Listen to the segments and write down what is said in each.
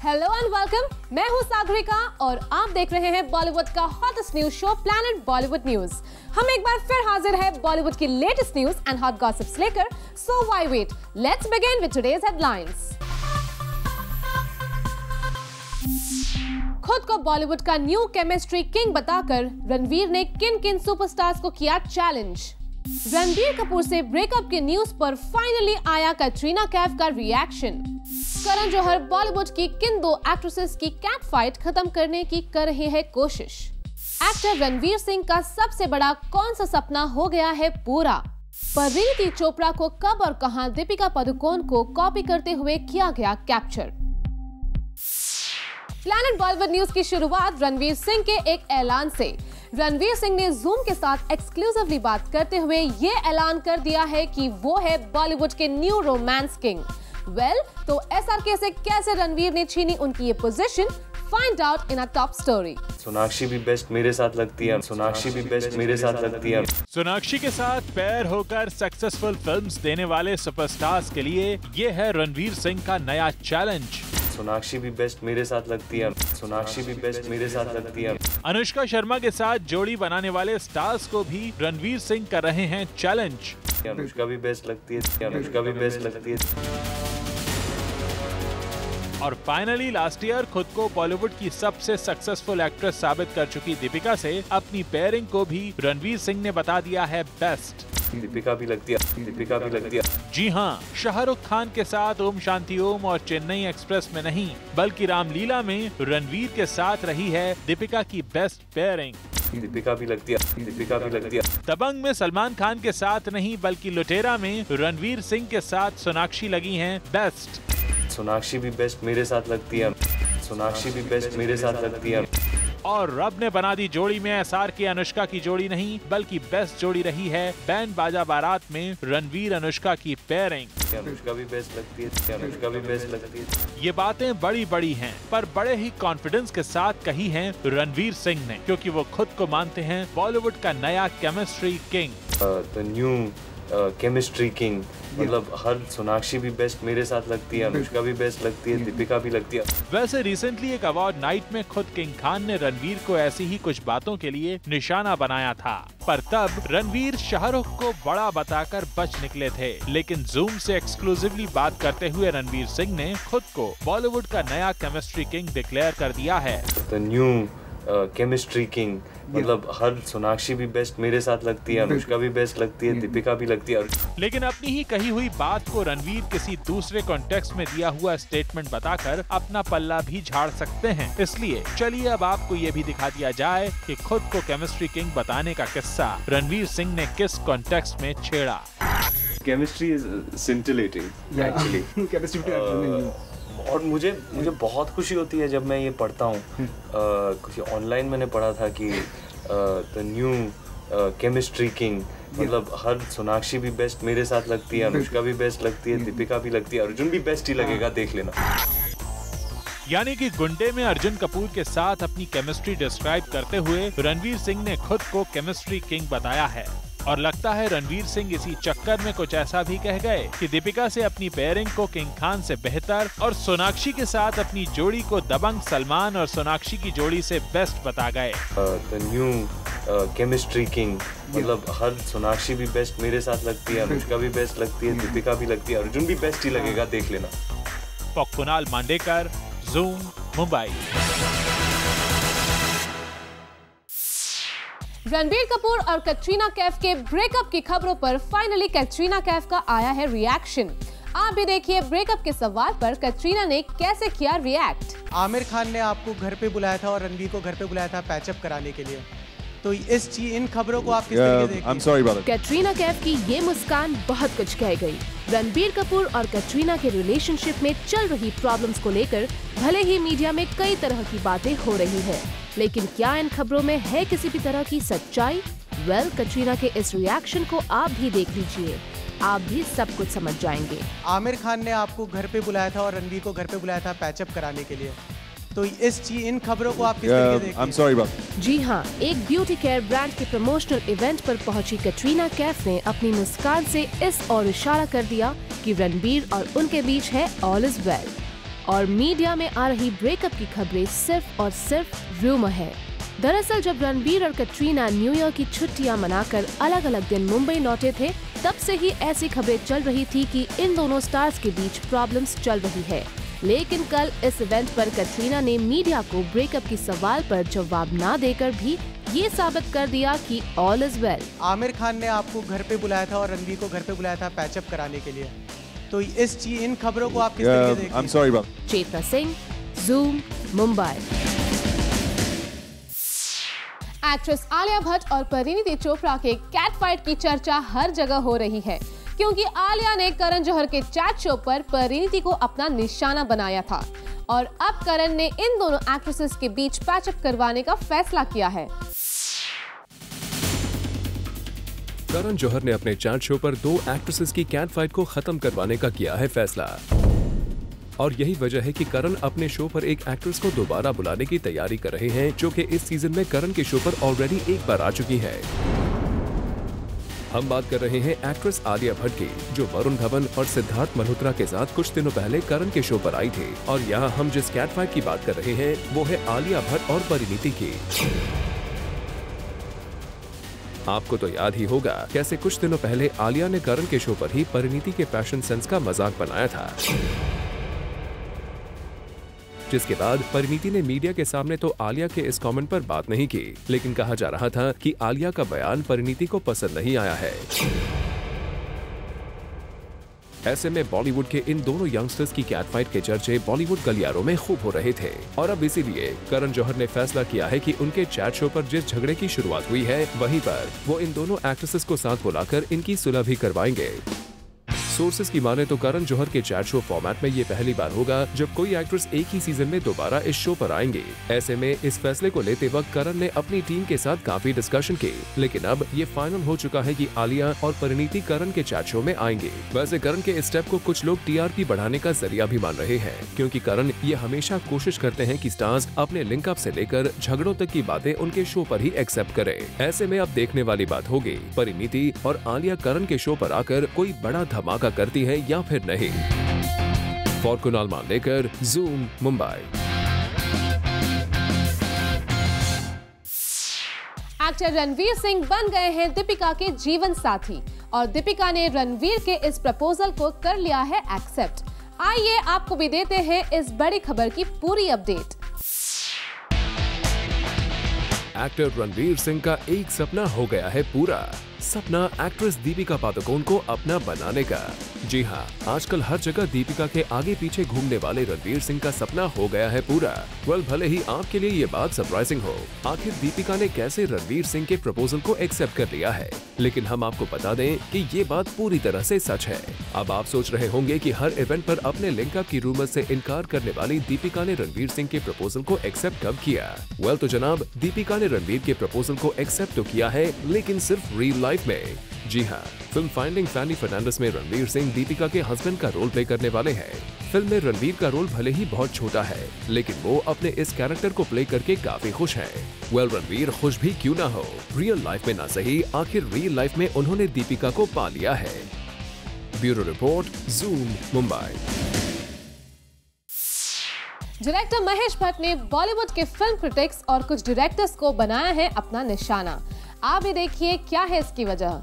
Hello and welcome, मैं हूं सागरिका और आप देख रहे हैं बॉलीवुड का hottest news show planet Bollywood news. हम एक बार फिर हाजिर है बॉलीवुड की latest news and hot gossips लेकर। So why wait, let's begin with today's headlines. खुद को बॉलीवुड का न्यू केमिस्ट्री किंग बताकर रणवीर ने किन किन सुपरस्टार्स को किया चैलेंज। रणबीर कपूर से ब्रेकअप की न्यूज पर फाइनली आया कैटरीना कैफ का रिएक्शन। करण जौहर बॉलीवुड की किन दो एक्ट्रेसेस की कैट फाइट खत्म करने की कर रहे हैं कोशिश। एक्टर रणवीर सिंह का सबसे बड़ा कौन सा सपना हो गया है पूरा। परिणीति चोपड़ा को कब और कहां दीपिका पादुकोण को कॉपी करते हुए किया गया कैप्चर। प्लैनेट बॉलीवुड न्यूज की शुरुआत रणवीर सिंह के एक ऐलान से। रणवीर सिंह ने जूम के साथ एक्सक्लूसिवली बात करते हुए ये ऐलान कर दिया है कि वो है बॉलीवुड के न्यू रोमांस किंग। तो एसआरके से कैसे रणवीर ने छीनी उनकी ये position, find out in a top story. Sonakshi भी बेस्ट मेरे साथ लगती है, सोनाक्षी भी बेस्ट मेरे साथ लगती है। सोनाक्षी के साथ पैर होकर सक्सेसफुल फिल्म्स देने वाले सुपरस्टार्स के लिए ये है रणवीर सिंह का नया चैलेंज। सोनाक्षी भी बेस्ट मेरे साथ लगती है, सोनाक्षी भी बेस्ट मेरे साथ लगती है। अनुष्का शर्मा के साथ जोड़ी बनाने वाले स्टार्स को भी रणवीर सिंह कर रहे हैं चैलेंज। अनुष्का भी बेस्ट लगती है, अनुष्का भी बेस्ट लगती है। और फाइनली लास्ट ईयर खुद को बॉलीवुड की सबसे सक्सेसफुल एक्ट्रेस साबित कर चुकी दीपिका से अपनी पेयरिंग को भी रणवीर सिंह ने बता दिया है बेस्ट। दीपिका भी लगती है, दीपिका भी लगती है। जी हाँ, शाहरुख खान के साथ ओम शांति ओम और चेन्नई एक्सप्रेस में नहीं बल्कि रामलीला में रणवीर के साथ रही है दीपिका की बेस्ट पेयरिंग। दीपिका भी लगती है, दीपिका भी लगती है। दबंग में सलमान खान के साथ नहीं बल्कि लुटेरा में रणवीर सिंह के साथ सोनाक्षी लगी हैं बेस्ट। सोनाक्षी भी बेस्ट मेरे साथ लगती है, सोनाक्षी भी बेस्ट मेरे साथ लगती है। और रब ने बना दी जोड़ी में एसआर के अनुष्का की जोड़ी नहीं बल्कि बेस्ट जोड़ी रही है बैंड बाजा बारात में रणवीर अनुष्का की पेयरिंग। अनुष्का भी बेस्ट लगती है, अनुष्का भी बेस्ट लगती है। ये बातें बड़ी बड़ी हैं पर बड़े ही कॉन्फिडेंस के साथ कही हैं रणवीर सिंह ने, क्योंकि वो खुद को मानते हैं बॉलीवुड का नया chemistry king. The new chemistry king, मतलब हर सोनाक्षी भी बेस्ट मेरे साथ लगती है, अनुष्का भी बेस्ट लगती है, दीपिका भी लगती है। वैसे रिसेंटली एक अवार्ड नाइट में खुद किंग खान ने रणवीर को ऐसी ही कुछ बातों के लिए निशाना बनाया था, पर तब रणवीर शाहरुख को बड़ा बताकर बच निकले थे। लेकिन जूम से एक्सक्लूसिवली बात करते हुए रणवीर सिंह ने खुद को बॉलीवुड का नया केमिस्ट्री किंग डिक्लेयर कर दिया है। द न्यू केमिस्ट्री किंग, मतलब हर सोनाक्षी भी बेस्ट मेरे साथ लगती है, अनुष्का भी बेस्ट लगती है, दीपिका भी लगती है। लेकिन अपनी ही कही हुई बात को रणवीर किसी दूसरे कॉन्टेक्स्ट में दिया हुआ स्टेटमेंट बताकर अपना पल्ला भी झाड़ सकते हैं। इसलिए चलिए अब आपको ये भी दिखा दिया जाए कि खुद को केमिस्ट्री किंग बताने का किस्सा रणवीर सिंह ने किस कॉन्टेक्स्ट में छेड़ा। Chemistry is scintillating actually. और मुझे बहुत खुशी होती है जब मैं ये पढ़ता हूँ। कुछ ऑनलाइन मैंने पढ़ा था कि द न्यू केमिस्ट्री किंग, मतलब हर सोनाक्षी भी बेस्ट मेरे साथ लगती है, अनुष्का भी बेस्ट लगती है, दीपिका भी लगती है, अर्जुन भी बेस्ट ही लगेगा, देख लेना। यानी कि गुंडे में अर्जुन कपूर के साथ अपनी केमिस्ट्री डिस्क्राइब करते हुए रणवीर सिंह ने खुद को केमिस्ट्री किंग बताया है। और लगता है रणवीर सिंह इसी चक्कर में कुछ ऐसा भी कह गए कि दीपिका से अपनी पेयरिंग को किंग खान से बेहतर और सोनाक्षी के साथ अपनी जोड़ी को दबंग सलमान और सोनाक्षी की जोड़ी से बेस्ट बता गए। द न्यू केमिस्ट्री किंग, मतलब हर सोनाक्षी भी बेस्ट मेरे साथ लगती है, अनुष्का भी बेस्ट लगती है, दीपिका भी लगती है, अर्जुन भी बेस्ट ही लगेगा, देख लेना। कुणाल मांडेकर, जूम, मुंबई। रणबीर कपूर और कैटरीना कैफ के ब्रेकअप की खबरों पर फाइनली कैटरीना कैफ का आया है रिएक्शन। आप भी देखिए ब्रेकअप के सवाल पर कैटरीना ने कैसे किया रिएक्ट। आमिर खान ने आपको घर पे बुलाया था और रणबीर को घर पे बुलाया था पैचअप कराने के लिए, तो इन खबरों को आप किस तरीके से देखते हैं? कैटरीना कैफ की ये मुस्कान बहुत कुछ कह गई। रणबीर कपूर और कैटरीना के रिलेशनशिप में चल रही प्रॉब्लम्स को लेकर भले ही मीडिया में कई तरह की बातें हो रही है, लेकिन क्या इन खबरों में है किसी भी तरह की सच्चाई? कैटरीना के इस रिएक्शन को आप भी देख लीजिए, आप भी सब कुछ समझ जाएंगे। आमिर खान ने आपको घर पे बुलाया था और रणबीर को घर पे बुलाया था पैचअप कराने के लिए, तो इन खबरों को आप किस तरीके से देखते हैं? जी हाँ, एक ब्यूटी केयर ब्रांड के प्रमोशनल इवेंट पर पहुंची कैटरीना कैफ ने अपनी मुस्कान से इस और इशारा कर दिया कि रणबीर और उनके बीच है ऑल इज वेल। और मीडिया में आ रही ब्रेकअप की खबरें सिर्फ और सिर्फ रूमर है। दरअसल जब रणबीर और कटरीना न्यू ईयर की छुट्टियां मनाकर अलग अलग दिन मुंबई लौटे थे, तब से ही ऐसी खबरें चल रही थी कि इन दोनों स्टार्स के बीच प्रॉब्लम्स चल रही है। लेकिन कल इस इवेंट पर कटरीना ने मीडिया को ब्रेकअप की सवाल पर जवाब न देकर भी ये साबित कर दिया कि all is well. Aamir Khan ने आपको घर पे बुलाया था और रणबीर को घर पे बुलाया था पैचअप कराने के लिए, तो इन खबरों को आप किस तरीके से देखते हैं? चेतना सिंह, ज़ूम, मुंबई। एक्ट्रेस आलिया भट्ट और परिणीति चोपड़ा के कैट फाइट की चर्चा हर जगह हो रही है, क्योंकि आलिया ने करण जौहर के चैट शो पर परिणीति को अपना निशाना बनाया था और अब करण ने इन दोनों एक्ट्रेसेस के बीच पैचअप करवाने का फैसला किया है। करण जौहर ने अपने चैट शो पर दो एक्ट्रेसेस की कैट फाइट को खत्म करवाने का किया है फैसला, और यही वजह है कि करण अपने शो पर एक एक्ट्रेस को दोबारा बुलाने की तैयारी कर रहे हैं, जो कि इस सीजन में करण के शो पर ऑलरेडी एक बार आ चुकी है। हम बात कर रहे हैं एक्ट्रेस आलिया भट्ट की, जो वरुण धवन और सिद्धार्थ मल्होत्रा के साथ कुछ दिनों पहले करण के शो पर आई थी। और यहाँ हम जिस कैट फाइट की बात कर रहे हैं वो है आलिया भट्ट और परिणीति की। आपको तो याद ही होगा कैसे कुछ दिनों पहले आलिया ने करण के शो पर ही परिणीति के फैशन सेंस का मजाक बनाया था, जिसके बाद परिणीति ने मीडिया के सामने तो आलिया के इस कमेंट पर बात नहीं की, लेकिन कहा जा रहा था कि आलिया का बयान परिणीति को पसंद नहीं आया है। ऐसे में बॉलीवुड के इन दोनों यंगस्टर्स की कैट फाइट के चर्चे बॉलीवुड गलियारों में खूब हो रहे थे, और अब इसीलिए करण जौहर ने फैसला किया है कि उनके चैट शो पर जिस झगड़े की शुरुआत हुई है, वहीं पर वो इन दोनों एक्ट्रेसेस को साथ बुलाकर इनकी सुलह भी करवाएंगे। सोर्सेज की माने तो करण जौहर के चैट शो फॉर्मेट में ये पहली बार होगा जब कोई एक्ट्रेस एक ही सीजन में दोबारा इस शो पर आएंगे। ऐसे में इस फैसले को लेते वक्त करण ने अपनी टीम के साथ काफी डिस्कशन की, लेकिन अब ये फाइनल हो चुका है कि आलिया और परिणीति करण के चैट शो में आएंगे। वैसे करण के इस स्टेप को कुछ लोग टीआरपी बढ़ाने का जरिया भी मान रहे हैं, क्योंकि करण ये हमेशा कोशिश करते हैं कि स्टार्स अपने लिंकअप से लेकर झगड़ों तक की बातें उनके शो पर ही एक्सेप्ट करें। ऐसे में अब देखने वाली बात होगी परिणीति और आलिया करण के शो पर आकर कोई बड़ा धमाका करती है या फिर नहीं। For Kunal Mandekar, zoom, Mumbai. Actor Ranveer Singh बन गए हैं दीपिका के जीवन साथी, और दीपिका ने रणवीर के इस प्रपोजल को कर लिया है एक्सेप्ट। आइए आपको भी देते हैं इस बड़ी खबर की पूरी अपडेट। एक्टर रणवीर सिंह का एक सपना हो गया है पूरा। सपना एक्ट्रेस दीपिका पादुकोण को अपना बनाने का। जी हाँ, आजकल हर जगह दीपिका के आगे पीछे घूमने वाले रणवीर सिंह का सपना हो गया है पूरा। भले ही आपके लिए ये बात सरप्राइजिंग हो, आखिर दीपिका ने कैसे रणवीर सिंह के प्रपोजल को एक्सेप्ट कर लिया है, लेकिन हम आपको बता दें कि ये बात पूरी तरह से सच है। अब आप सोच रहे होंगे कि हर इवेंट पर अपने लिंकअप की रूमर से इनकार करने वाली दीपिका ने रणवीर सिंह के प्रपोजल को एक्सेप्ट कब किया। तो जनाब, दीपिका ने रणवीर के प्रपोजल को एक्सेप्ट तो किया है, लेकिन सिर्फ रियल लाइफ में। जी हाँ, फिल्म फाइंडिंग फैनी फर्नांडिस में रणवीर सिंह दीपिका के हस्बैंड का रोल प्ले करने वाले हैं। फिल्म में रणवीर का रोल भले ही बहुत छोटा है, लेकिन वो अपने इस कैरेक्टर को प्ले करके काफी खुश हैं। रणवीर खुश भी क्यों ना हो, रियल लाइफ में ना सही, आखिर रियल लाइफ में उन्होंने दीपिका को पा लिया है। Bureau report, zoom, Mumbai. Director Mahesh Bhatt ने बॉलीवुड के फिल्म क्रिटिक्स और कुछ डायरेक्टर्स को बनाया है अपना निशाना। आप भी देखिए क्या है इसकी वजह।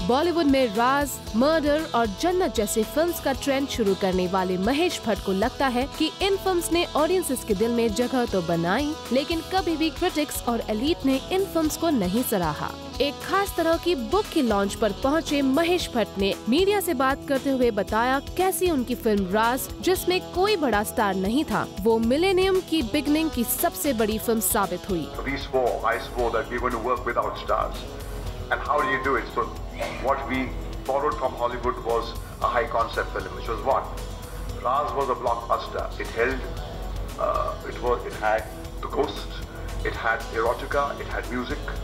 बॉलीवुड में राज, मर्डर और जन्नत जैसे फिल्म्स का ट्रेंड शुरू करने वाले महेश भट्ट को लगता है कि इन फिल्म्स ने ऑडियंसेस के दिल में जगह तो बनाई, लेकिन कभी भी क्रिटिक्स और एलीट ने इन फिल्म्स को नहीं सराहा। एक खास तरह की बुक की लॉन्च पर पहुंचे महेश भट्ट ने मीडिया से बात करते हुए बताया कैसी उनकी फिल्म राज, जिसमें कोई बड़ा स्टार नहीं था, वो मिलेनियम की बिगनिंग की सबसे बड़ी फिल्म साबित हुई। And how do you do it? So what we borrowed from Hollywood was a high concept film, which was what? Raz was a blockbuster. It held, it had the ghosts, it had erotica, it had music,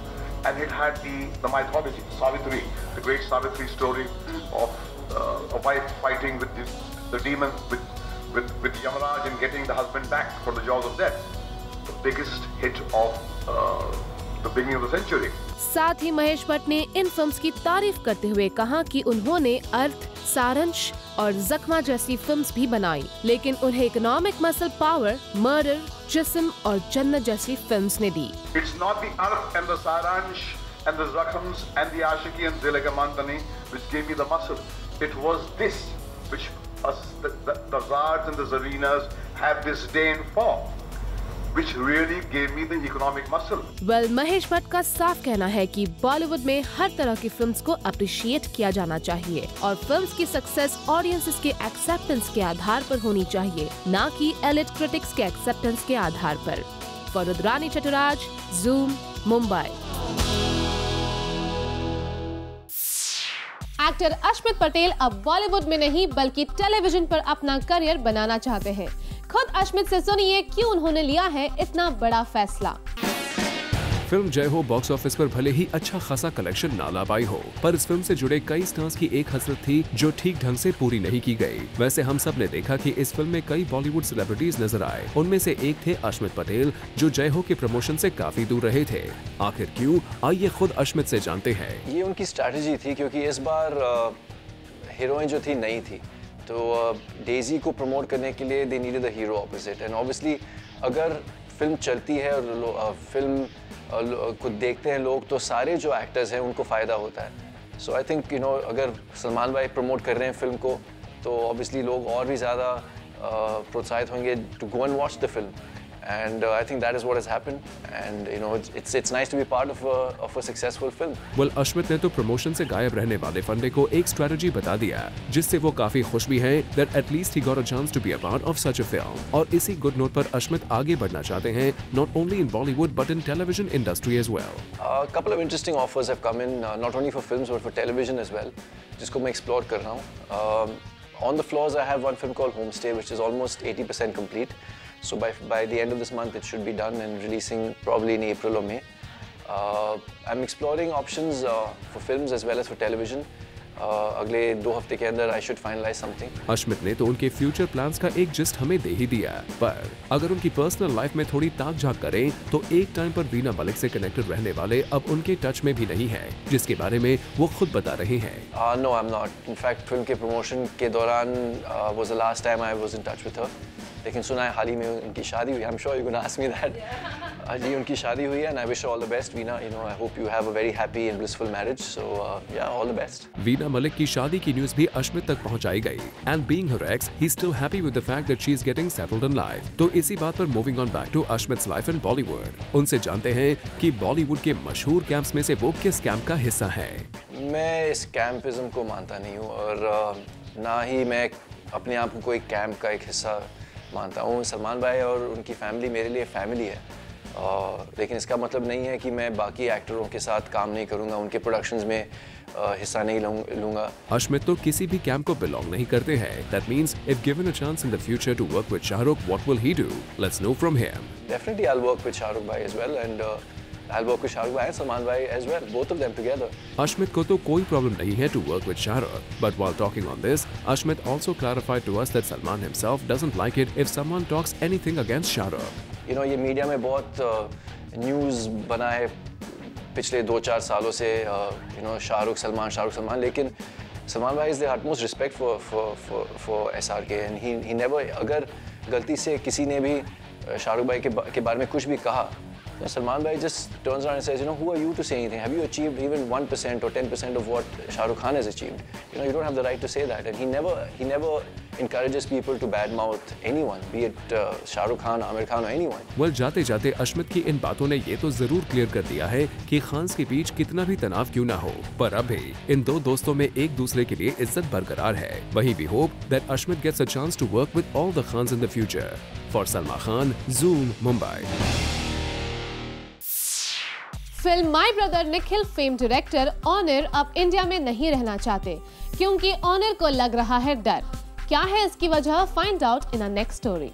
and it had the mythology, Savitri, the great Savitri story of a wife fighting with the demon, with Yamaraj and getting the husband back from the jaws of death. The biggest hit of the beginning of the century. साथ ही महेश भट्ट ने इन films की तारीफ करते हुए कहा कि उन्होंने अर्थ, सारांश, और जख्मा जैसी फिल्म्स भी बनाई, लेकिन उन्हें इकोनॉमिक मसल पावर, मर्डर, जिस्म और जन्नत जैसी फिल्म्स ने दी। It's not the Arf and the Saransh and the Zakhms and the Ashiki and the Legamantani which gave me the muscle. It was this which the Zards and the Zarinas have disdain for, which really gave me the economic muscle. Well, Mahesh Bhatt का साफ कहना है कि बॉलीवुड में हर तरह की films को appreciate किया जाना चाहिए और फिल्म्स की सक्सेस ऑडियंसेस के एक्सेप्टेंस के आधार पर होनी चाहिए, ना कि एलिट क्रिटिक्स के एक्सेप्टेंस के आधार पर। For Rudrani Chaturaj, Zoom, Mumbai. Actor Ashmit Patel अब बॉलीवुड में नहीं बल्कि टेलीविजन पर अपना करियर बनाना चाहते हैं। खुद अश्मित से सुनिए क्यों उन्होंने लिया है इतना बड़ा फैसला। फिल्म जय हो बॉक्स ऑफिस पर भले ही अच्छा खासा कलेक्शन ना ला पाई हो, पर इस फिल्म से जुड़े कई स्टार्स की एक हसरत थी जो ठीक ढंग से पूरी नहीं की गई। वैसे हम सब ने देखा कि इस फिल्म में कई बॉलीवुड सेलिब्रिटीज नजर आए। उनमें से एक थे अश्मित पटेल, जो जय हो के प्रमोशन से काफी दूर रहे थे। आखिर क्यों, आइए खुद अश्मित से जानते हैं। ये उनकी स्ट्रैटेजी थी क्योंकि इस बार हीरोइन जो थी नई थी, तो डेजी को प्रमोट करने के लिए they needed the hero opposite. And obviously अगर फिल्म चलती है और फिल्म को देखते हैं लोग, तो सारे जो एक्टर्स हैं उनको फ़ायदा होता है। सो आई थिंक अगर सलमान भाई प्रमोट कर रहे हैं फिल्म को, तो ऑब्वियसली लोग और भी ज़्यादा प्रोत्साहित होंगे to go and watch the film. And I think that is what has happened, and it's nice to be part of a successful film. Well, Ashmit ने तो प्रमोशन से गायब रहने वाले फंडे को एक स्ट्रेटजी बता दिया, जिससे वो काफी खुश भी हैं that at least he got a chance to be a part of such a film. और इसी गुड नोट पर अश्मित आगे बढ़ना चाहते हैं, not only in Bollywood but in television industry as well. A couple of interesting offers have come in, not only for films but for television as well, जिसको मैं explore कर रहा हूँ. On the floors, I have one film called Homestay, which is almost 80% complete. So by the end of this month, it should be done and releasing probably in April or May. I'm exploring options for films as well as for television. अगले 2 हफ्ते के अंदर I should finalize something. Ashmit ने तो उनके future plans का एक gist हमें दे ही दिया, पर अगर उनकी पर्सनल लाइफ में थोड़ी ताक झाक करें तो एक टाइम पर वीना मलिक से कनेक्टेड रहने वाले अब उनके टच में भी नहीं है, जिसके बारे में वो खुद बता रहे हैं। No, I'm not. In fact, film के प्रमोशन के दौरान was the last time I was in touch with her. लेकिन सुना है हाल ही में उनकी शादी हुई। I'm sure you're gonna ask me that. जी उनकी शादी हुई है and I wish her all the best, Veena. I hope you have a very happy and blissful marriage. So yeah, all the best. Veena Malik की शादी की न्यूज़ भी अश्मित तक पहुंचाई गई। And being her ex, he's still happy with the fact that she's getting settled in life. तो इसी बात पर moving on back to Ashmit's life in Bollywood. उनसे जानते हैं कि बॉलीवुड के मशहूर कैंप्स में से वो किस कैंप का हिस्सा है। मैं इस कैंपिज्म को मानता नहीं हूँ और ना ही मैं अपने आप को कोई कैंप का एक हिस्सा मानता हूँ। सलमान भाई और उनकी फैमिली मेरे लिए फैमिली है, लेकिन इसका मतलब नहीं है कि मैं बाकी एक्टरों के साथ काम नहीं करूँगा, उनके प्रोडक्शंस में हिस्सा नहीं लूँगा। अश्मित तो किसी भी कैंप को बिलोंग नहीं करते हैं। That means if given a chance in the future to work with Shahrukh, what will he do? Let's know from him. Definitely, I'll work with Shahrukh bhai as well, and I'll work with Shahrukh bhai and Salman bhai as well, both of them together. Ashmit को तो कोई problem नहीं है to work with Shahrukh, but while talking on this, Ashmit also clarified to us that Salman himself doesn't like it if someone talks anything against Shahrukh. ये media में बहुत news बना है पिछले 2-4 सालों से, शाहरुख सलमान, लेकिन सलमान भाई is the utmost respect for SRK, and he never, अगर गलती से किसी ने भी शाहरुख भाई के बारे में कुछ भी कहा, Salman bhai just turns around and says, who are you to say anything? Have you achieved even 1% or 10% of what Shah Rukh Khan has achieved? You don't have the right to say that. And he never encourages people to badmouth anyone, be it Shah Rukh Khan, Amir Khan or anyone. Well, जाते जाते अश्मित की इन बातों ने ये तो जरूर clear कर दिया है कि खान्स के बीच कितना भी तनाव क्यों ना हो, पर अब भी इन दो दोस्तों में एक दूसरे के लिए इज्जत बरकरार है। वहीं we hope that Ashmit gets a chance to work with all the Khans in the future. For Salma Khan, Zoom, Mumbai. Film my brother Nikhil fame director Onir अब इंडिया में नहीं रहना चाहते क्योंकि ऑनर को लग रहा है डर। क्या है इसकी वजह? Find out in a next story.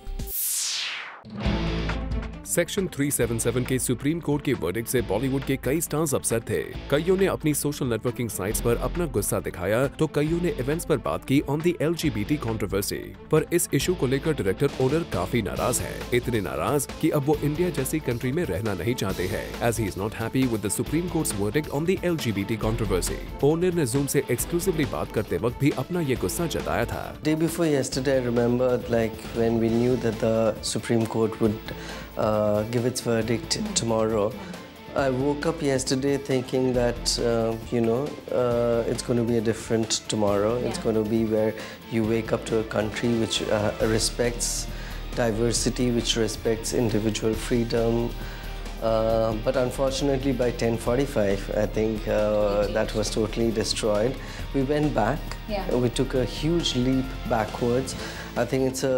Section 377 के सुप्रीम कोर्ट के वर्डिक्ट से बॉलीवुड के कई स्टार्स अपसेट थे। कईयों ने अपनी सोशल नेटवर्किंग साइट्स पर अपना गुस्सा दिखाया तो कईयों ने इवेंट्स पर बात की ऑन दी LGBT कंट्रोवर्सी। पर इस इशू को लेकर डायरेक्टर ओनर काफी नाराज है, इतने नाराज कि अब वो इंडिया जैसी कंट्री में रहना नहीं चाहते हैं, as he is not happy with the supreme court's verdict on the LGBT controversy. Onir ने जूम से एक्सक्लूसिवली बात करते वक्त भी अपना ये गुस्सा जताया था। Day before yesterday, I remember like when we knew that the Supreme Court would give its verdict tomorrow. I woke up yesterday thinking that it's going to be a different tomorrow. Yeah. It's going to be where you wake up to a country which respects diversity, which respects individual freedom. But unfortunately, by 10:45, I think that was totally destroyed. We went back. Yeah. We took a huge leap backwards. I think it's a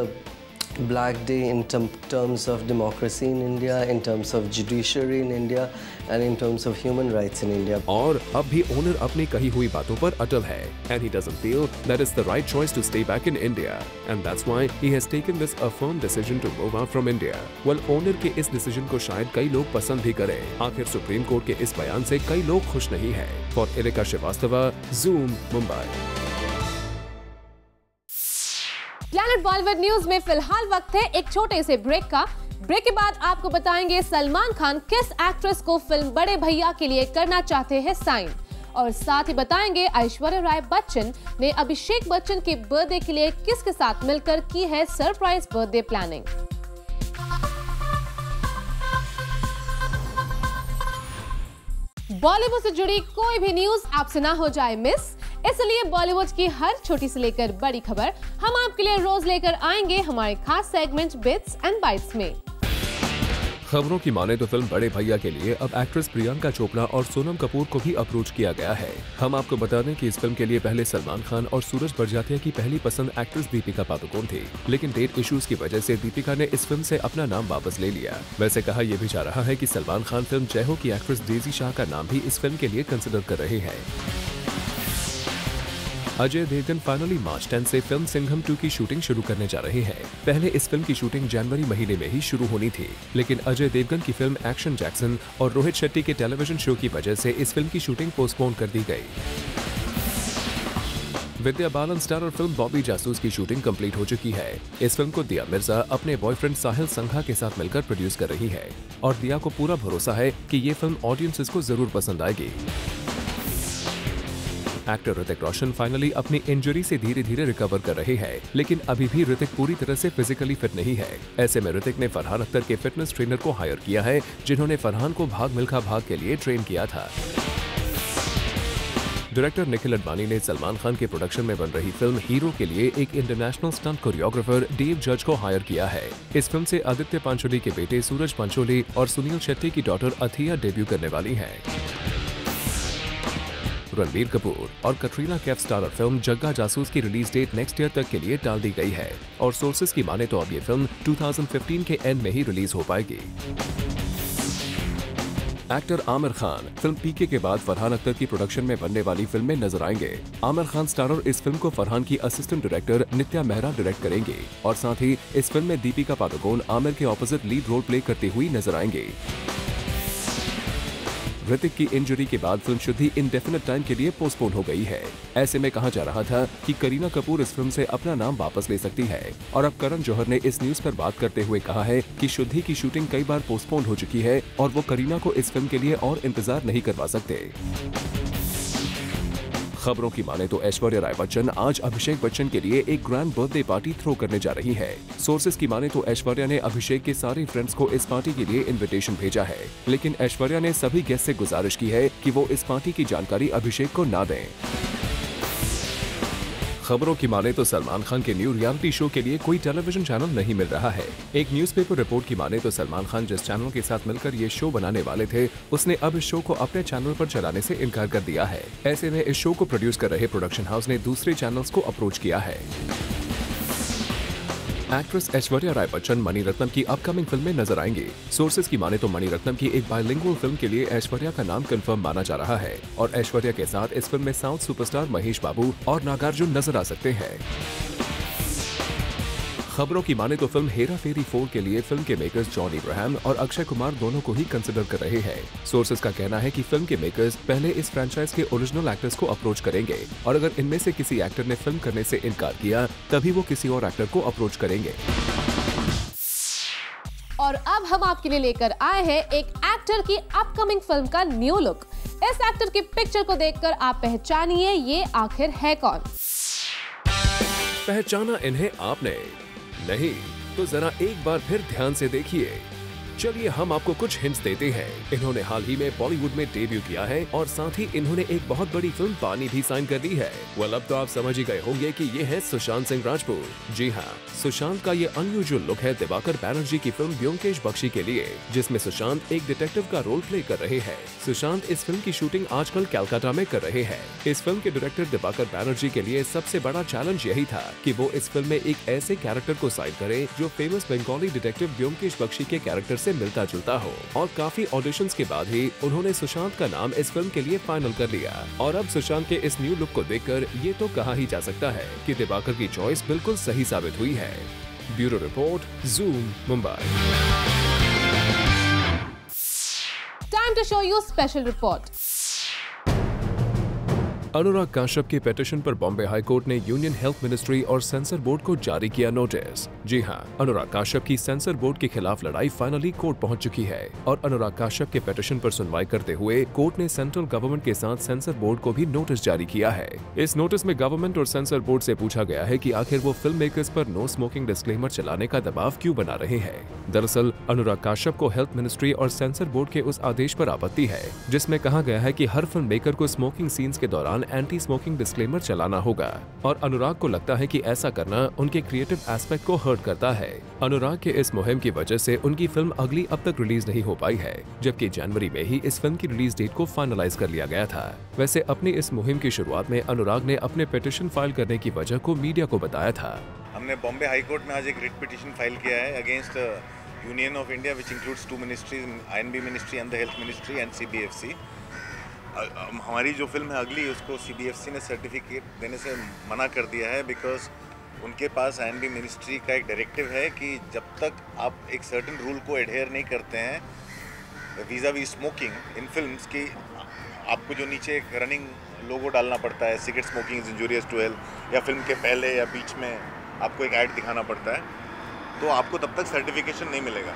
black day in terms of democracy in India, in terms of judiciary in India, and in terms of human rights in India. और अब भी owner अपनी कही हुई बातों पर अटल है, and he doesn't feel that it's the right choice to stay back in India, and that's why he has taken this a firm decision to move out from India. Well, owner के इस decision को शायद कई लोग पसंद भी करें, आखिर सुप्रीम कोर्ट के इस बयान से कई लोग खुश नहीं है। For Erika Srivastava, Zoom, Mumbai. Planet Bollywood news में फिलहाल वक्त है एक छोटे से ब्रेक का। ब्रेक के बाद आपको बताएंगे सलमान खान किस एक्ट्रेस को फिल्म बड़े भैया के लिए करना चाहते हैं साइन, और साथ ही बताएंगे ऐश्वर्या राय बच्चन ने अभिषेक बच्चन के बर्थडे के लिए किसके साथ मिलकर की है सरप्राइज बर्थडे प्लानिंग। बॉलीवुड से जुड़ी कोई भी न्यूज आपसे ना हो जाए मिस, इसलिए बॉलीवुड की हर छोटी से लेकर बड़ी खबर हम आपके लिए रोज लेकर आएंगे हमारे खास सेगमेंट बिट्स एंड बाइट्स में। खबरों की माने तो फिल्म बड़े भैया के लिए अब एक्ट्रेस प्रियंका चोपड़ा और सोनम कपूर को भी अप्रोच किया गया है। हम आपको बता दें कि इस फिल्म के लिए पहले सलमान खान और सूरज बड़जात्या की पहली पसंद एक्ट्रेस दीपिका पादुकोण थी, लेकिन डेट इश्यूज की वजह से दीपिका ने इस फिल्म से अपना नाम वापस ले लिया। वैसे कहा यह भी जा रहा है कि सलमान खान फिल्म जय हो की एक्ट्रेस डेजी शाह का नाम भी इस फिल्म के लिए कंसिडर कर रहे हैं। अजय देवगन फाइनली मार्च 10 से फिल्म सिंघम 2 की शूटिंग शुरू करने जा रहे हैं। पहले इस फिल्म की शूटिंग जनवरी महीने में ही शुरू होनी थी, लेकिन अजय देवगन की फिल्म एक्शन जैक्सन और रोहित शेट्टी के टेलीविजन शो की वजह से इस फिल्म की शूटिंग पोस्टपोन कर दी गई। विद्या बालन स्टारर फिल्म बॉबी जासूस की शूटिंग कंप्लीट हो चुकी है। इस फिल्म को दिया मिर्जा अपने बॉयफ्रेंड साहिल संघा के साथ मिलकर प्रोड्यूस कर रही है और दिया को पूरा भरोसा है कि ये फिल्म ऑडियंसेस को जरूर पसंद आएगी। एक्टर ऋतिक रोशन फाइनली अपनी इंजरी से धीरे धीरे रिकवर कर रहे हैं, लेकिन अभी भी ऋतिक पूरी तरह से फिजिकली फिट नहीं है। ऐसे में ऋतिक ने फरहान अख्तर के फिटनेस ट्रेनर को हायर किया है, जिन्होंने फरहान को भाग मिल्खा भाग के लिए ट्रेन किया था। डायरेक्टर निखिल अडवाणी ने सलमान खान के प्रोडक्शन में बन रही फिल्म हीरो के लिए एक इंटरनेशनल स्टंट कोरियोग्राफर डेव जज को हायर किया है। इस फिल्म से आदित्य पांचोली के बेटे सूरज पांचोली और सुनील शेट्टी की डॉटर अथिया डेब्यू करने वाली हैं। रणबीर कपूर और कटरीना कैफ स्टारर फिल्म जग्गा जासूस की रिलीज डेट नेक्स्ट ईयर तक के लिए टाल दी गई है और सोर्सेज की माने तो अब ये फिल्म 2015 के एंड में ही रिलीज हो पाएगी। एक्टर आमिर खान फिल्म पीके के बाद फरहान अख्तर की प्रोडक्शन में बनने वाली फिल्म में नजर आएंगे। आमिर खान स्टारर इस फिल्म को फरहान की असिस्टेंट डायरेक्टर नित्या मेहरा डायरेक्ट करेंगे और साथ ही इस फिल्म में दीपिका पादुकोण आमिर के ऑपोजिट लीड रोल प्ले करती हुई नजर आएंगे। ऋतिक की इंजरी के बाद फिल्म शुद्धि इंडेफिनिट टाइम के लिए पोस्टपोन हो गई है। ऐसे में कहा जा रहा था कि करीना कपूर इस फिल्म से अपना नाम वापस ले सकती है और अब करण जौहर ने इस न्यूज पर बात करते हुए कहा है कि शुद्धि की शूटिंग कई बार पोस्टपोन हो चुकी है और वो करीना को इस फिल्म के लिए और इंतजार नहीं करवा सकते। खबरों की माने तो ऐश्वर्या राय बच्चन आज अभिषेक बच्चन के लिए एक ग्रैंड बर्थडे पार्टी थ्रो करने जा रही है। सोर्सेज की माने तो ऐश्वर्या ने अभिषेक के सारे फ्रेंड्स को इस पार्टी के लिए इनविटेशन भेजा है, लेकिन ऐश्वर्या ने सभी गेस्ट से गुजारिश की है कि वो इस पार्टी की जानकारी अभिषेक को ना दें। खबरों की माने तो सलमान खान के न्यू रियलिटी शो के लिए कोई टेलीविजन चैनल नहीं मिल रहा है। एक न्यूज़पेपर रिपोर्ट की माने तो सलमान खान जिस चैनल के साथ मिलकर ये शो बनाने वाले थे, उसने अब इस शो को अपने चैनल पर चलाने से इनकार कर दिया है। ऐसे में इस शो को प्रोड्यूस कर रहे प्रोडक्शन हाउस ने दूसरे चैनल्स को अप्रोच किया है। एक्ट्रेस ऐश्वर्या राय बच्चन मणिरत्नम की अपकमिंग फिल्म में नजर आएंगी। सोर्सेज की माने तो मणिरत्नम की एक बायलिंगुअल फिल्म के लिए ऐश्वर्या का नाम कंफर्म माना जा रहा है और ऐश्वर्या के साथ इस फिल्म में साउथ सुपरस्टार महेश बाबू और नागार्जुन नजर आ सकते हैं। खबरों की माने तो फिल्म हेरा फेरी 4 के लिए फिल्म के मेकर्स जॉन इब्राहिम और अक्षय कुमार दोनों को ही कंसिडर कर रहे हैं। सोर्सेज का कहना है कि फिल्म के मेकर्स पहले इस फ्रेंचाइज के ओरिजिनल एक्टर्स को अप्रोच करेंगे और अगर इनमें से किसी एक्टर ने फिल्म करने से इनकार किया तभी वो किसी और एक्टर को अप्रोच करेंगे। और अब हम आपके लिए लेकर आए हैं एक एक्टर की अपकमिंग फिल्म का न्यू लुक। इस एक्टर की पिक्चर को देखकर आप पहचानिए ये आखिर है कौन। पहचाना इन्हें आपने? नहीं तो जरा एक बार फिर ध्यान से देखिए। चलिए हम आपको कुछ हिंट्स देते हैं। इन्होंने हाल ही में बॉलीवुड में डेब्यू किया है और साथ ही इन्होंने एक बहुत बड़ी फिल्म पानी भी साइन कर दी है। वेल अब तो आप समझ ही गए होंगे कि ये है सुशांत सिंह राजपूत। जी हाँ, सुशांत का ये अनयूजुअल लुक है दिवाकर बैनर्जी की फिल्म ब्योमकेश बख्शी के लिए, जिसमें सुशांत एक डिटेक्टिव का रोल प्ले कर रहे हैं। सुशांत इस फिल्म की शूटिंग आजकल कलकत्ता में कर रहे हैं। इस फिल्म के डायरेक्टर दिवाकर बैनर्जी के लिए सबसे बड़ा चैलेंज यही था कि वो इस फिल्म में एक ऐसे कैरेक्टर को साइन करे जो फेमस बंगाली डिटेक्टिव ब्योमकेश बख्शी के कैरेक्टर से मिलता जुलता हो। और काफी ऑडिशंस के बाद ही उन्होंने सुशांत का नाम इस फिल्म के लिए फाइनल कर लिया। और अब सुशांत के इस न्यू लुक को देखकर ये तो कहा ही जा सकता है कि दिवाकर की चॉइस बिल्कुल सही साबित हुई है। Bureau report, zoom, Mumbai. Time to show you special report. अनुराग काश्यप की पिटीशन पर बॉम्बे हाई कोर्ट ने यूनियन हेल्थ मिनिस्ट्री और सेंसर बोर्ड को जारी किया नोटिस। जी हां, अनुराग काश्यप की सेंसर बोर्ड के खिलाफ लड़ाई फाइनली कोर्ट पहुंच चुकी है और अनुराग काश्यप के पिटीशन पर सुनवाई करते हुए कोर्ट ने सेंट्रल गवर्नमेंट के साथ सेंसर बोर्ड को भी नोटिस जारी किया है। इस नोटिस में गवर्नमेंट और सेंसर बोर्ड से पूछा गया है कि आखिर वो फिल्म मेकर्स पर नो स्मोकिंग डिस्क्लेमर चलाने का दबाव क्यों बना रहे हैं। दरअसल अनुराग काश्यप को हेल्थ मिनिस्ट्री और सेंसर बोर्ड के उस आदेश पर आपत्ति है जिसमें कहा गया है कि हर फिल्म मेकर को स्मोकिंग सीन्स के दौरान एंटी स्मोकिंग डिस्क्लेमर चलाना होगा और अनुराग को लगता है कि ऐसा करना उनके क्रिएटिव एस्पेक्ट को हर्ट करता है। अनुराग के इस मुहिम की वजह से उनकी फिल्म अगली अब तक रिलीज नहीं हो पाई है, जबकि जनवरी में ही इस फिल्म की रिलीज डेट को फाइनलाइज कर लिया गया था। वैसे अपनी इस मुहिम की शुरुआत में अनुराग ने अपने पिटीशन फाइल करने की वजह को मीडिया को बताया था। हमने बॉम्बे हाई कोर्ट में आज एक रिट पिटीशन फाइल किया है against union of India which includes 2 ministries, INB ministry and the health ministry and CBFC। हमारी जो फिल्म है अगली, उसको CBFC ने सर्टिफिकेट देने से मना कर दिया है बिकॉज उनके पास INB मिनिस्ट्री का एक डायरेक्टिव है कि जब तक आप एक सर्टेन रूल को एडहेयर नहीं करते हैं vis-a-vis smoking in films की, आपको जो नीचे एक रनिंग लोगो डालना पड़ता है, cigarette smoking is injurious to health, या फिल्म के पहले या बीच में आपको एक ऐड दिखाना पड़ता है, तो आपको तब तक सर्टिफिकेशन नहीं मिलेगा।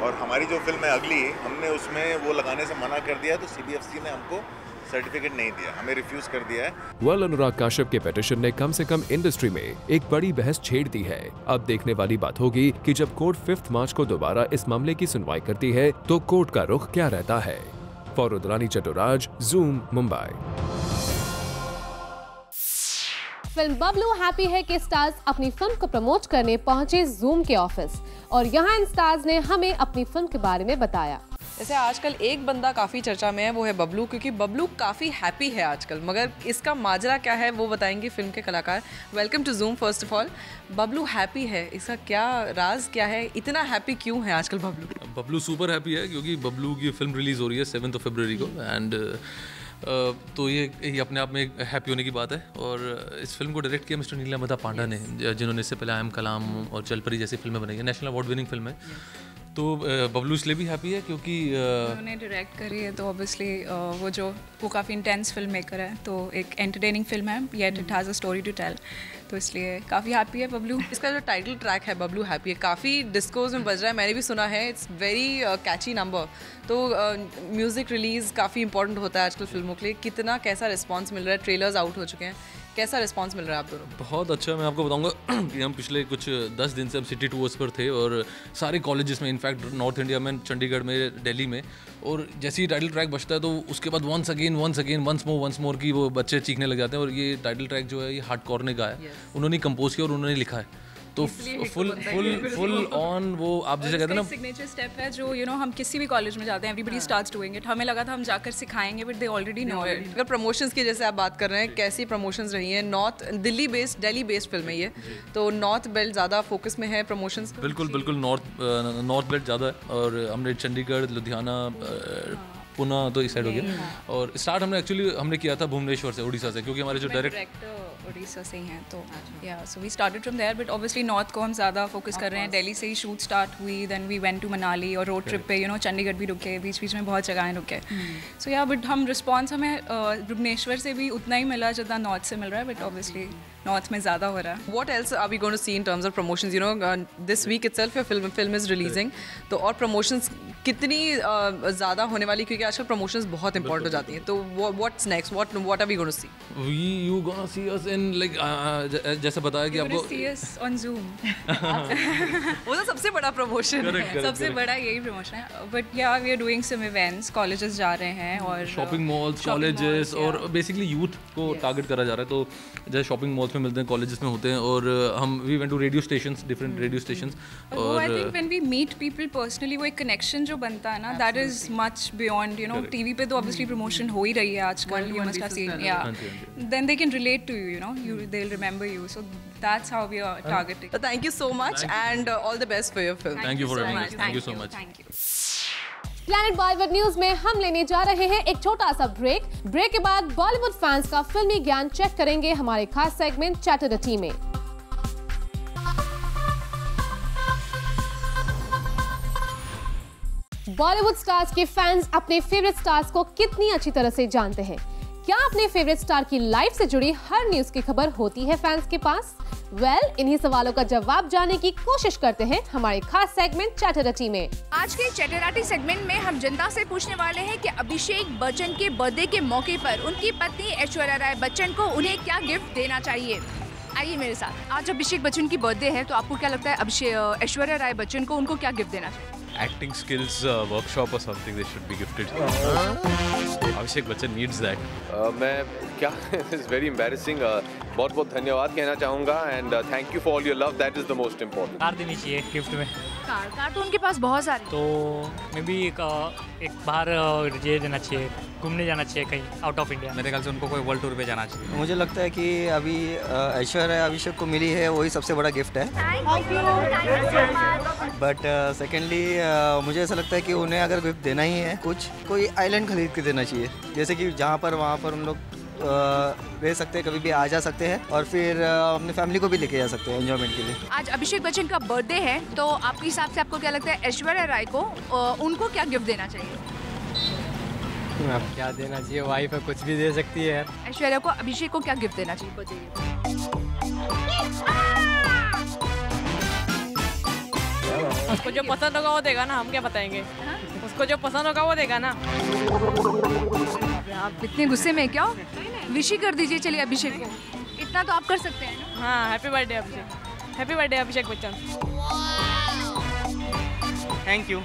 और हमारी जो फिल्म है अगली, हमने उसमें वो लगाने से मना कर दिया, तो CBFC ने हमको सर्टिफिकेट नहीं दिया, हमें रिफ्यूज कर दिया है। वेल, अनुराग काश्यप के पिटीशन ने कम से कम इंडस्ट्री में एक बड़ी बहस छेड़ दी है। अब देखने वाली बात होगी कि जब कोर्ट 5 मार्च को दोबारा इस मामले की सुनवाई करती है तो कोर्ट का रुख क्या रहता है। For Rudrani Chaturaj, Zoom, Mumbai. Film Babloo happy है कि स्टार्स अपनी फिल्म को प्रमोट करने पहुंचे ज़ूम के ऑफिस और यहां इन स्टार्स ने हमें अपनी फिल्म के बारे में बताया। जैसे आजकल एक बंदा काफ़ी चर्चा में है, वो है बबलू, क्योंकि बबलू काफ़ी हैप्पी है आजकल, मगर इसका माजरा क्या है वो बताएंगे फिल्म के कलाकार। Welcome to Zoom. First of all, Bablu happy है, इसका क्या राज क्या है, इतना हैप्पी क्यों है आजकल बबलू? बबलू सुपर हैप्पी है क्योंकि बबलू की फिल्म रिलीज़ हो रही है 7 फरवरी को एंड तो ये अपने आप में एक हैप्पी होने की बात है। और इस फिल्म को डायरेक्ट किया मिस्टर नीलामता पांडा ने, जिन्होंने इससे पहले आई एम कलाम और चलपरी जैसी फिल्में बनाई है, नेशनल अवार्ड विनिंग फिल्म है। तो बबलू इसलिए भी हैप्पी है क्योंकि उन्होंने डायरेक्ट करी है, तो ऑब्वियसली वो काफ़ी इंटेंस फिल्म मेकर है, तो एक एंटरटेनिंग फिल्म है, yet it has a story to tell, तो इसलिए काफ़ी हैप्पी है बबलू। इसका जो टाइटल ट्रैक है बबलू हैप्पी है, काफ़ी डिस्कोर्स में बज रहा है, मैंने भी सुना है, इट्स वेरी कैची नंबर। तो म्यूज़िक रिलीज़ काफ़ी इंपॉर्टेंट होता है आजकल फिल्मों के लिए। कितना कैसा रिस्पॉन्स मिल रहा है? ट्रेलर्स आउट हो चुके हैं, कैसा रिस्पांस मिल रहा है आप दोनों? बहुत अच्छा। मैं आपको बताऊंगा कि हम पिछले कुछ 10 दिन से हम सिटी टूर्स पर थे और सारे कॉलेजेस में, इनफैक्ट नॉर्थ इंडिया में, चंडीगढ़ में, दिल्ली में, और जैसे ही टाइटल ट्रैक बजता है तो उसके बाद वंस मोर की वो बच्चे चीखने लग जाते हैं। और ये टाइटल ट्रैक जो है ये हार्डकोर ने गाया है, उन्होंने कंपोज किया और उन्होंने लिखा है, तो फुल ऑन वो आप जैसे कहते हैं ना, सिग्नेचर स्टेप है जो हम किसी भी कॉलेज में जाते हैं, एवरीबडी स्टार्ट्स डूइंग इट। हमें लगा था हम जाकर सिखाएंगे, but they already know it. अगर प्रमोशंस की जैसे आप बात कर रहे हैं, कैसी प्रमोशंस रही हैं? दिल्ली बेस्ड फिल्म है ये, तो नॉर्थ बेल्ट ज़्यादा फोकस में है प्रमोशंस? बिल्कुल नॉर्थ बेल्ट ज़्यादा है, और हमने चंडीगढ़, लुधियाना, पुणे तो इस साइड हो गया। और स्टार्ट हमने किया था भुवनेश्वर से, उड़ीसा से, क्योंकि हमारे जो डायरेक्ट उड़ीसा से ही हैं, तो या so we started from there, but obviously north को हम ज़्यादा फोकस कर रहे हैं। दिल्ली से ही शूट स्टार्ट हुई, then we went to Manali और रोड ट्रिप पे चंडीगढ़ भी रुके, बीच बीच में बहुत जगहें रुके। सो या बट हम रिस्पॉन्स हमें भुवनेश्वर से भी उतना ही मिला जितना नॉर्थ से मिल रहा है, बट ऑब्वियसली नॉर्थ में ज़्यादा हो रहा है। What else are we going to see in terms of promotions? This week itself your film is releasing. तो और promotions कितनी ज़्यादा होने वाली, क्योंकि आजकल promotions बहुत important हो जाती हैं। तो what's next? What are we going to see? You gonna see us in like जैसे बताया कि आपको see us on Zoom. वो तो सबसे बड़ा promotion है। सबसे बड़ा यही promotion है। But yeah, we are doing some events. Colleges जा रहे हैं और shopping malls, colleges और basically youth को target करा जा रहा है। तो जैसे shopping malls में मिलते हैं, colleges में होते हैं, और हम we went to radio stations, different radio stations. और I think when we meet people personally, वो एक connection जो बनता है ना, that is much beyond, TV पे तो obviously promotion हो ही रही है आजकल, you must have seen, yeah. Then they can relate to you, they'll remember you. So that's how we are targeting. Thank you so much and all the best for your film. Thank you for having us. Thank you so much. Thank you. Planet Bollywood news में हम लेने जा रहे हैं एक छोटा सा break के बाद बॉलीवुड फैंस का फिल्मी ज्ञान चेक करेंगे हमारे खास सेगमेंट चैट द टी में। बॉलीवुड स्टार्स के फैंस अपने फेवरेट स्टार्स को कितनी अच्छी तरह से जानते हैं? क्या अपने फेवरेट स्टार की लाइफ से जुड़ी हर न्यूज की खबर होती है फैंस के पास? इन्हीं सवालों का जवाब जानने की कोशिश करते हैं हमारे खास सेगमेंट चैटराटी में। आज के चैटराटी सेगमेंट में हम जनता से पूछने वाले हैं कि अभिषेक बच्चन के बर्थडे के मौके पर उनकी पत्नी ऐश्वर्या राय बच्चन को उन्हें क्या गिफ्ट देना चाहिए। आइए मेरे साथ। आज अभिषेक बच्चन की बर्थडे है, तो आपको क्या लगता है ऐश्वर्या राय बच्चन को उनको क्या गिफ्ट देना चाहिए? Acting skills workshop or something they should be gifted. Abhishek Bachchan needs that. मैं क्या it's very embarrassing. बहुत बहुत धन्यवाद कहना चाहूँगा and thank you for all your love. That is the most important. Car देनी चाहिए गिफ्ट में। कार तो उनके पास बहुत सारे, तो मे बी एक बाहर ये देना चाहिए, घूमने जाना चाहिए कहीं आउट ऑफ इंडिया। मेरे ख्याल से उनको कोई वर्ल्ड टूर पे जाना चाहिए। मुझे लगता है कि अभी ऐश्वर्या अभिषेक को मिली है वही सबसे बड़ा गिफ्ट है। बट सेकेंडली मुझे ऐसा लगता है कि उन्हें अगर गिफ्ट देना ही है कोई आइलैंड खरीद के देना चाहिए, जैसे कि जहाँ पर वहाँ पर उन लोग रह सकते हैं, कभी भी आ जा सकते हैं और फिर अपनी फैमिली को भी लेके जा सकते हैं एंजॉयमेंट के लिए। आज अभिषेक बच्चन का बर्थडे है, तो आपके हिसाब से आपको क्या लगता है ऐश्वर्या राय को उनको क्या गिफ्ट देना चाहिए? आप क्या देना चाहिए, वाइफ है कुछ भी दे सकती है। ऐश्वर्या को अभिषेक को क्या गिफ्ट देना चाहिए? उसको जो पसंद होगा वो देगा ना, हम क्या बताएंगे। उसको जो पसंद होगा वो देगा ना। आप इतने गुस्से में क्या? विश ही कर दीजिए चलिए अभिषेक को, इतना तो आप कर सकते हैं ना। हाँ, happy birthday Abhishek, happy birthday Abhishek Bachchan. Thank you.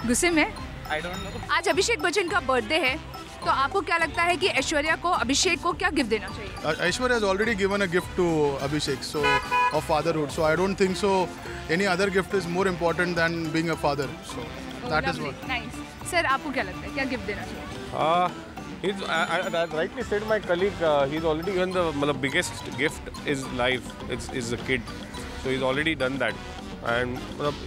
गुस्से में? I don't know. आज अभिषेक बच्चन का बर्थडे है, तो आपको क्या लगता है कि ऐश्वर्या को अभिषेक को क्या गिफ्ट देना चाहिए? Aishwarya has already given a gift to Abhishek, so of fatherhood. So I don't think so. Any other gift is more important than being a father. So that is what. Nice. Sir, आपको क्या लगता है क्या gift देना चाहिए? I rightly said my colleague. He's already given the biggest gift is life. Is a kid, so he's already done that, and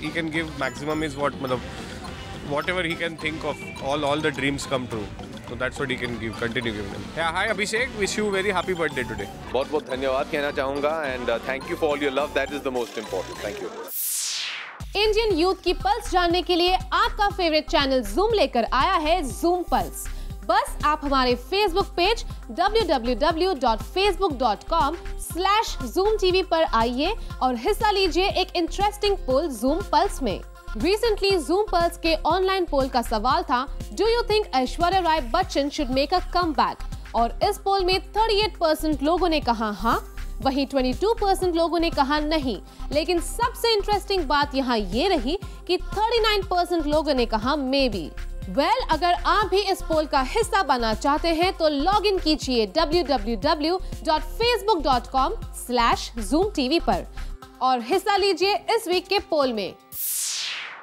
he can give maximum is whatever he can think of. All the dreams come true. So that's what he can give. Continue giving them. Yeah, hi Abhishek. Wish you very happy birthday today. बहुत बहुत धन्यवाद कहना चाहूँगा and thank you for all your love. That is the most important. Thank you. Indian youth की pulse जानने के लिए आपका फेवरेट चैनल जूम लेकर आया है जूम पल्स। बस आप हमारे फेसबुक पेज www.facebook.com/zoomtv पर आइए और हिस्सा लीजिए एक इंटरेस्टिंग पोल जूम पल्स में। रिसेंटली जूम पल्स के ऑनलाइन पोल का सवाल था, do you think Aishwarya Rai Bachchan should make a comeback? और इस पोल में 38% लोगों ने कहा हाँ, वहीं 22% लोगों ने कहा नहीं। लेकिन सबसे इंटरेस्टिंग बात यहाँ ये रही कि 39% लोगों ने कहा मे बी। अगर आप भी इस पोल का हिस्सा बनना चाहते हैं तो लॉग इन कीजिए www.facebook.com/zoomtv पर और हिस्सा लीजिए इस वीक के पोल में।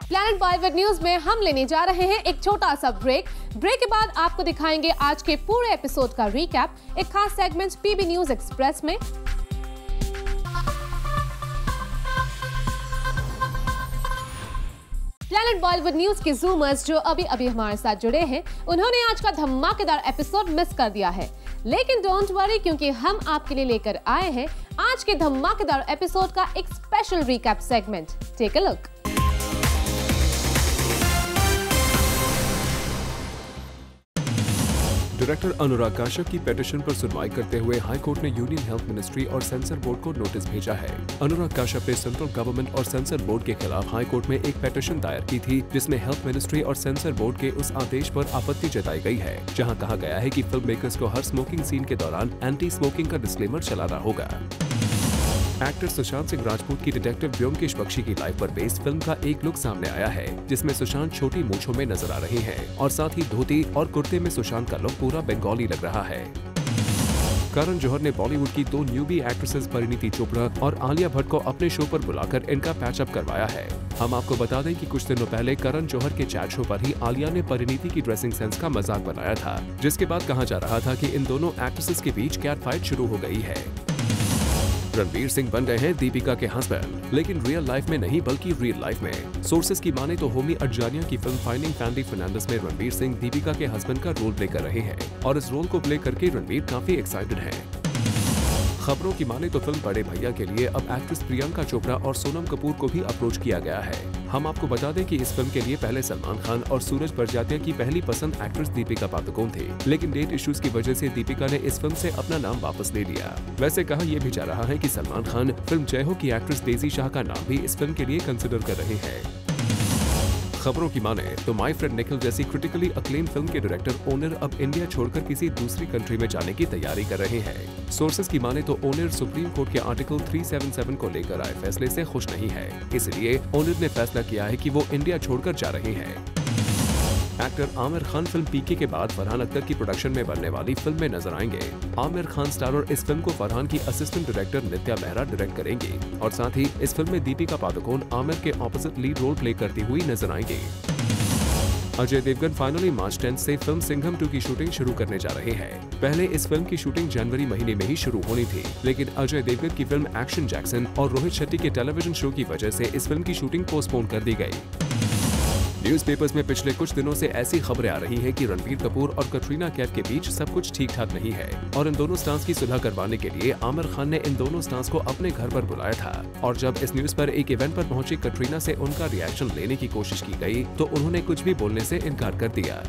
प्लैनेट बॉलीवुड न्यूज में हम लेने जा रहे हैं एक छोटा सा ब्रेक के बाद आपको दिखाएंगे आज के पूरे एपिसोड का रिकैप एक खास सेगमेंट पीबी न्यूज एक्सप्रेस में। प्लैनेट बॉलीवुड न्यूज के जूमर्स जो अभी हमारे साथ जुड़े हैं, उन्होंने आज का धमाकेदार एपिसोड मिस कर दिया है। लेकिन डोंट वरी, क्योंकि हम आपके लिए लेकर आए हैं आज के धमाकेदार एपिसोड का एक special recap segment. Take a look. Director Anurag Kashyap की पिटीशन पर सुनवाई करते हुए हाई कोर्ट ने यूनियन हेल्थ मिनिस्ट्री और सेंसर बोर्ड को नोटिस भेजा है। अनुराग काश्यप ने सेंट्रल गवर्नमेंट और सेंसर बोर्ड के खिलाफ हाई कोर्ट में एक पिटीशन दायर की थी, जिसमें हेल्थ मिनिस्ट्री और सेंसर बोर्ड के उस आदेश पर आपत्ति जताई गई है, जहां कहा गया है कि फिल्म मेकर्स को हर स्मोकिंग सीन के दौरान एंटी स्मोकिंग का डिस्क्लेमर चलाना होगा। एक्टर सुशांत सिंह राजपूत की डिटेक्टिव ब्योमकेश बख्शी की लाइफ पर बेस्ड फिल्म का एक लुक सामने आया है, जिसमें सुशांत छोटी मूंछों में नजर आ रहे हैं और साथ ही धोती और कुर्ते में सुशांत का लुक पूरा बंगाली लग रहा है। करण जौहर ने बॉलीवुड की 2 न्यूबी एक्ट्रेसेस परिणीति चोपड़ा और आलिया भट्ट को अपने शो पर बुलाकर इनका पैचअप करवाया है। हम आपको बता दें कि कुछ दिनों पहले करण जौहर के चैट शो पर ही आलिया ने परिणीति की ड्रेसिंग सेंस का मजाक बनाया था, जिसके बाद कहा जा रहा था कि इन दोनों एक्ट्रेसेस के बीच कैट फाइट शुरू हो गई है। रणवीर सिंह बन गए हैं दीपिका के हस्बैंड, लेकिन रियल लाइफ में नहीं बल्कि रियल लाइफ में। सोर्सेज की माने तो होमी अडजानिया की फिल्म फाइंडिंग फैमिली फर्नांडिस में रणवीर सिंह दीपिका के हस्बैंड का रोल प्ले कर रहे हैं और इस रोल को प्ले करके रणवीर काफी एक्साइटेड हैं। खबरों की माने तो फिल्म बड़े भैया के लिए अब एक्ट्रेस प्रियंका चोपड़ा और सोनम कपूर को भी अप्रोच किया गया है। हम आपको बता दें कि इस फिल्म के लिए पहले सलमान खान और सूरज बड़जात्या की पहली पसंद एक्ट्रेस दीपिका पादुकोण थी, लेकिन डेट इश्यूज की वजह से दीपिका ने इस फिल्म से अपना नाम वापस ले लिया। वैसे कहा यह भी जा रहा है कि सलमान खान फिल्म जय हो की एक्ट्रेस डेजी शाह का नाम भी इस फिल्म के लिए कंसिडर कर रहे हैं। खबरों की माने तो माय फ्रेंड निखिल जैसी क्रिटिकली अक्लेम फिल्म के डायरेक्टर ओनर अब इंडिया छोड़कर किसी दूसरी कंट्री में जाने की तैयारी कर रहे हैं। सोर्सेज की माने तो ओनर सुप्रीम कोर्ट के आर्टिकल 377 को लेकर आए फैसले से खुश नहीं है, इसलिए ओनर ने फैसला किया है कि वो इंडिया छोड़कर जा रहे हैं। एक्टर आमिर खान फिल्म पीके के बाद फरहान अख्तर की प्रोडक्शन में बनने वाली फिल्म में नजर आएंगे। आमिर खान स्टारर इस फिल्म को फरहान की असिस्टेंट डायरेक्टर नित्या मेहरा डायरेक्ट करेंगी और साथ ही इस फिल्म में दीपिका पादुकोण आमिर के ऑपोजिट लीड रोल प्ले करती हुई नजर आएंगी। अजय देवगन फाइनली मार्च 10 से फिल्म सिंघम 2 की शूटिंग शुरू करने जा रहे हैं। पहले इस फिल्म की शूटिंग जनवरी महीने में ही शुरू होनी थी, लेकिन अजय देवगन की फिल्म एक्शन जैक्सन और रोहित शेट्टी के टेलीविजन शो की वजह से इस फिल्म की शूटिंग पोस्टपोन कर दी गई। न्यूज़पेपर्स में पिछले कुछ दिनों से ऐसी खबरें आ रही हैं कि रणबीर कपूर और कटरीना कैफ के बीच सब कुछ ठीक ठाक नहीं है और इन दोनों स्टार्स की सुलह करवाने के लिए आमिर खान ने इन दोनों स्टार्स को अपने घर पर बुलाया था और जब इस न्यूज पर एक इवेंट पर पहुंची कटरीना से उनका रिएक्शन लेने की कोशिश की गई तो उन्होंने कुछ भी बोलने से इनकार कर दिया।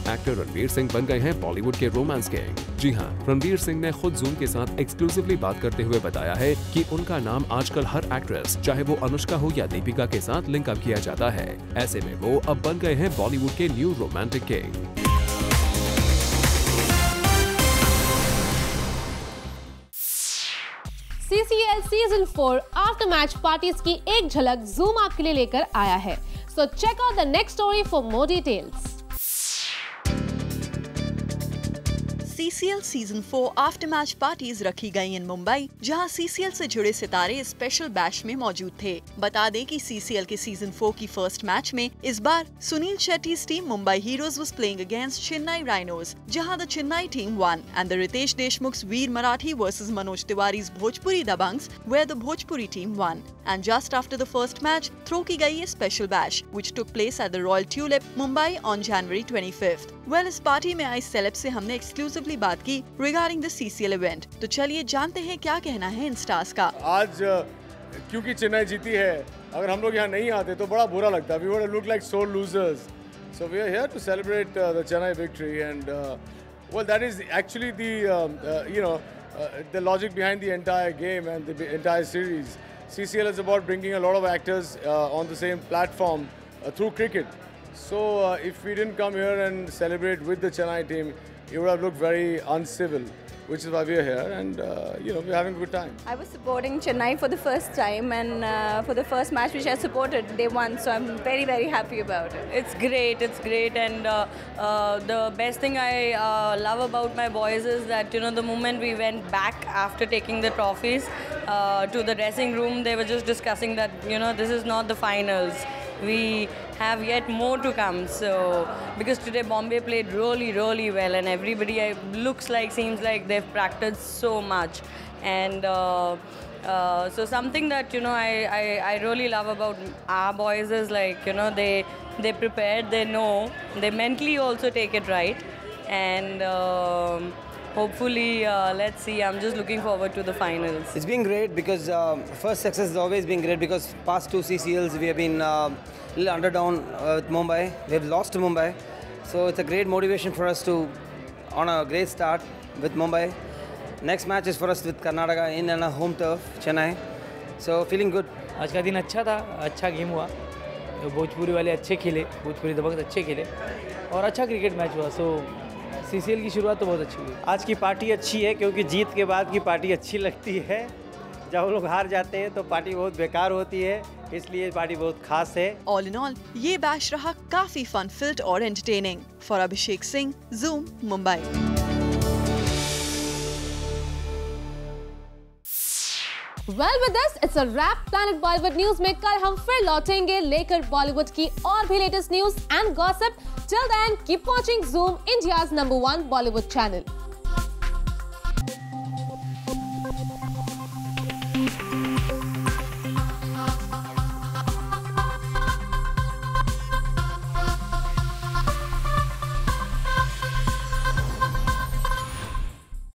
एक्टर रणवीर सिंह बन गए हैं बॉलीवुड के रोमांस किंग। जी हां, रणवीर सिंह ने खुद जूम के साथ एक्सक्लूसिवली बात करते हुए बताया है कि उनका नाम आजकल हर एक्ट्रेस चाहे वो अनुष्का हो या दीपिका के साथ लिंक अप किया जाता है। ऐसे में वो अब बन गए हैं बॉलीवुड के new romantic king. CCL season 4 after match parties की एक झलक जूम आपके लिए लेकर आया है। So check out the next story for more details. CCL season 4 after match parties रखी गई इन मुंबई, जहां CCL से जुड़े सितारे स्पेशल बैश में मौजूद थे। बता दें कि CCL के सीजन 4 की फर्स्ट मैच में इस बार Sunil Shetty's team Mumbai heroes was playing against Chennai rhinos, जहां the Chennai team won and the Riteish Deshmukh's Veer Marathi versus Manoj Tiwari's Bhojpuri Dabanggs where the Bhojpuri team won. And just after the first match, throw की गई है special bash which took place at the Royal Tulip, Mumbai on January 25th. Well, इस party में आई celeb से हमने exclusively बात की रिगार्डिंग द CCL इवेंट। तो चलिए जानते हैं क्या कहना है इन स्टार्स का। आज क्योंकि चेन्नई जीती है, अगर हम लोग यहाँ नहीं आते तो बड़ा बुरा लगता। We would look like sore losers. So we are here to celebrate the Chennai victory and well, that is actually the the logic behind the entire game and the entire series. CCL is about bringing a lot of actors on the same platform through cricket. So if we didn't come here and celebrate with the Chennai team, it would have looked very uncivil, which is why we are here and we're having a good time. I was supporting Chennai for the first time and for the first match which I supported, they won, so I'm very, very happy about it. It's great and the best thing I love about my boys is that, the moment we went back after taking the trophies to the dressing room, they were just discussing that, this is not the finals. We have yet more to come. So because today Bombay played really, really well and everybody seems like they've practiced so much. And so something that, I really love about our boys is like, they prepared, they know, they mentally also take it right. And hopefully, let's see. I'm just looking forward to the finals. It's been great because first success has always been great because past 2 CCLs we have been a little underdown with Mumbai. We have lost to Mumbai. So it's a great motivation for us to on a great start with Mumbai. Next match is for us with Karnataka in and a home turf, Chennai. So feeling good. आज का दिन अच्छा था, अच्छा game हुआ, भोजपुरी वाले अच्छे खेले, भोजपुरी दबंग अच्छे खेले और अच्छा क्रिकेट मैच हुआ। सो CCL की शुरुआत तो बहुत अच्छी हुई। आज की पार्टी अच्छी है क्योंकि जीत के बाद की पार्टी अच्छी लगती है। जब हम लोग हार जाते हैं तो पार्टी बहुत बेकार होती है, इसलिए पार्टी बहुत खास है। ऑल इन ऑल ये बैश रहा काफी फन फिल्ड और entertaining. For Abhishek Singh, Zoom, Mumbai. Well, with this, it's a wrap. Planet Bollywood News में कल हम फिर लौटेंगे लेकर बॉलीवुड की और भी latest news and gossip. Till then, keep watching Zoom, India's #1 Bollywood channel.